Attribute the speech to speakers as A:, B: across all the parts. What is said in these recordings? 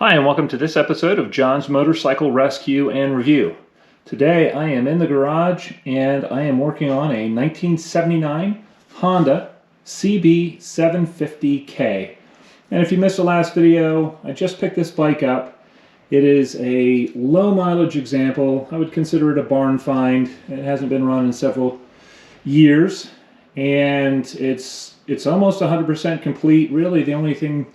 A: Hi, and welcome to this episode of John's Motorcycle Rescue and Review. Today I am in the garage and I am working on a 1979 Honda CB750K. And if you missed the last video, I just picked this bike up. It is a low mileage example. I would consider it a barn find. It hasn't been run in several years, and it's almost 100% complete. Really, the only thing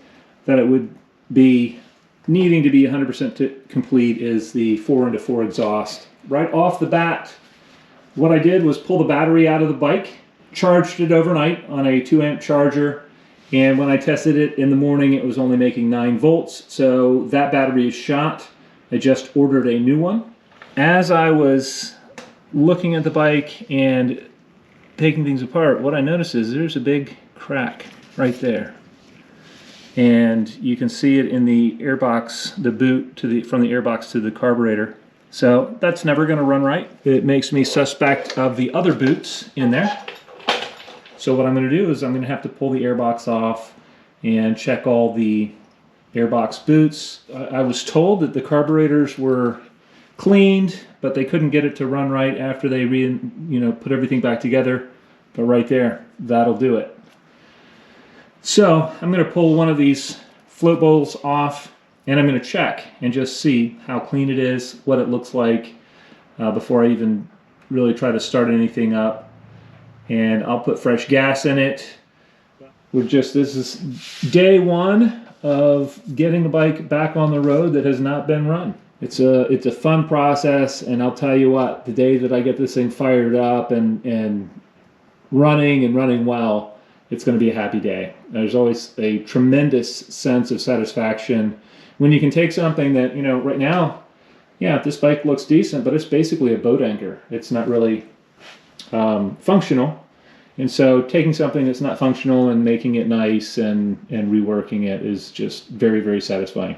A: that it would be needing to be 100% complete is the 4x4 exhaust. Right off the bat, what I did was pull the battery out of the bike, charged it overnight on a 2-amp charger, and when I tested it in the morning, it was only making 9 volts, so that battery is shot. I just ordered a new one. As I was looking at the bike and taking things apart, what I noticed is there's a big crack right there. And you can see it in the airbox, the boot from the airbox to the carburetor. So that's never going to run right. It makes me suspect of the other boots in there. So what I'm going to do is I'm going to have to pull the airbox off and check all the airbox boots. I was told that the carburetors were cleaned, but they couldn't get it to run right after they put everything back together. But right there, that'll do it. So I'm going to pull one of these float bowls off, and I'm going to check and just see how clean it is, what it looks like before I even really try to start anything up. And I'll put fresh gas in it. This is day one of getting the bike back on the road that has not been run. It's a fun process, and I'll tell you what, the day that I get this thing fired up and running well, it's going to be a happy day. There's always a tremendous sense of satisfaction when you can take something that, right now, yeah, this bike looks decent, but it's basically a boat anchor. It's not really functional. And so taking something that's not functional and making it nice and reworking it is just very, very satisfying.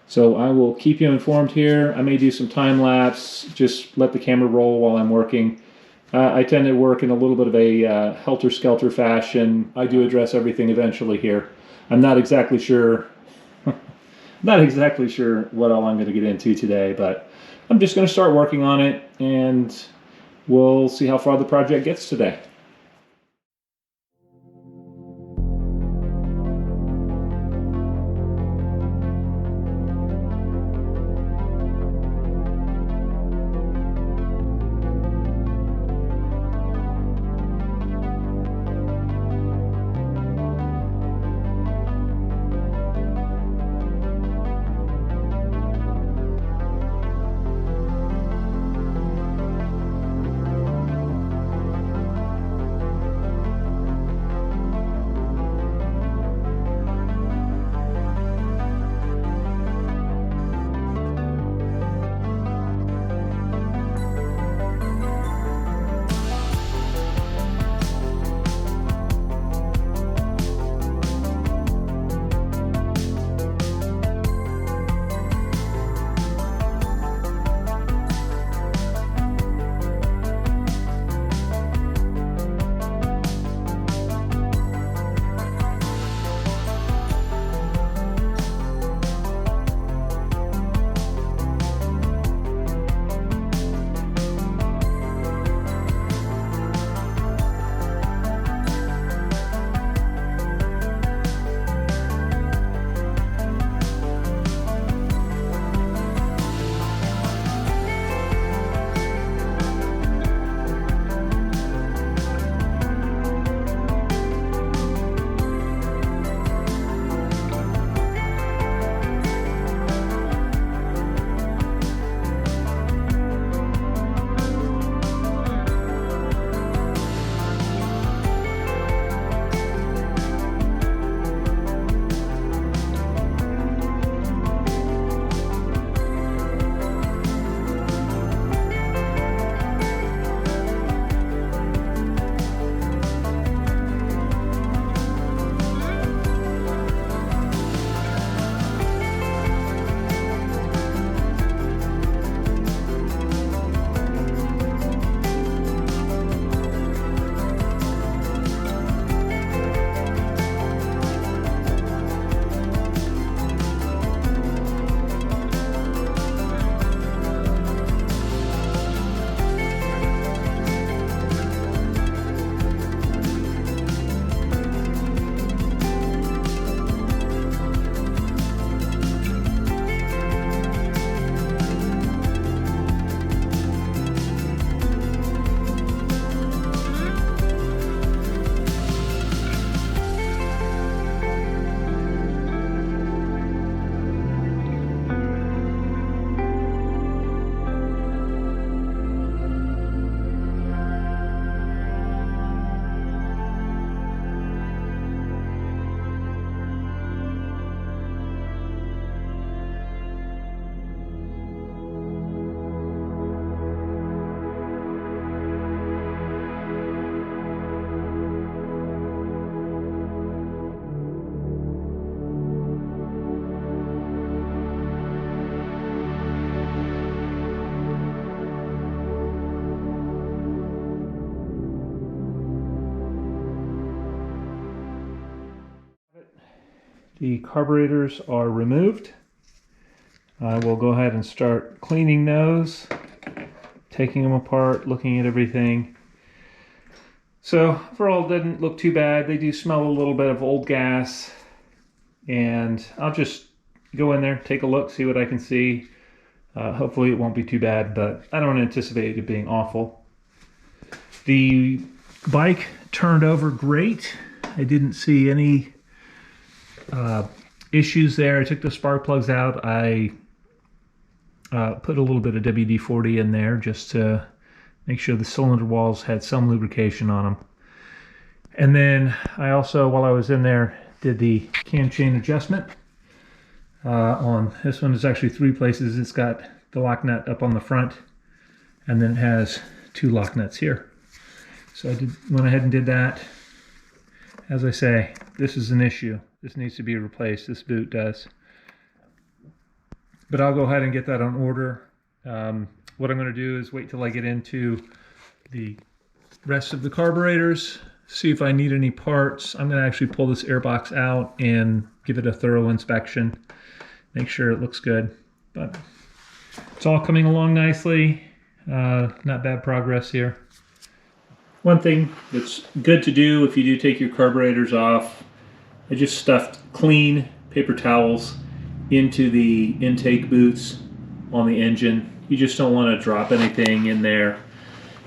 A: So I will keep you informed here. I may do some time lapse, just let the camera roll while I'm working. I tend to work in a little bit of a helter-skelter fashion. I do address everything eventually here. I'm not exactly sure what all I'm going to get into today, but I'm just going to start working on it, and we'll see how far the project gets today. The carburetors are removed. I will go ahead and start cleaning those, taking them apart, looking at everything. So overall, it didn't look too bad. They do smell a little bit of old gas, and I'll just go in there, take a look, see what I can see. Hopefully it won't be too bad, but I don't anticipate it being awful. The bike turned over great. I didn't see any issues there. I took the spark plugs out. I put a little bit of WD-40 in there just to make sure the cylinder walls had some lubrication on them. And then I also, while I was in there, did the cam chain adjustment. On this one, is actually 3 places. It's got the lock nut up on the front, and then it has 2 lock nuts here. So I went ahead and did that. As I say, this is an issue. This needs to be replaced. This boot does. But I'll go ahead and get that on order. What I'm going to do is wait till I get into the rest of the carburetors, see if I need any parts. I'm going to actually pull this airbox out and give it a thorough inspection, make sure it looks good. But it's all coming along nicely. Not bad progress here. One thing that's good to do if you do take your carburetors off, I just stuffed clean paper towels into the intake boots on the engine. You just don't want to drop anything in there.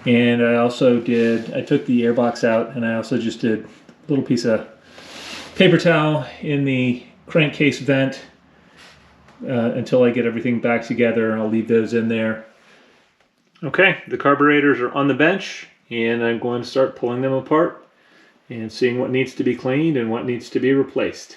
A: And I took the airbox out, and I also just did a little piece of paper towel in the crankcase vent until I get everything back together. I'll leave those in there. Okay, the carburetors are on the bench, and I'm going to start pulling them apart and seeing what needs to be cleaned and what needs to be replaced.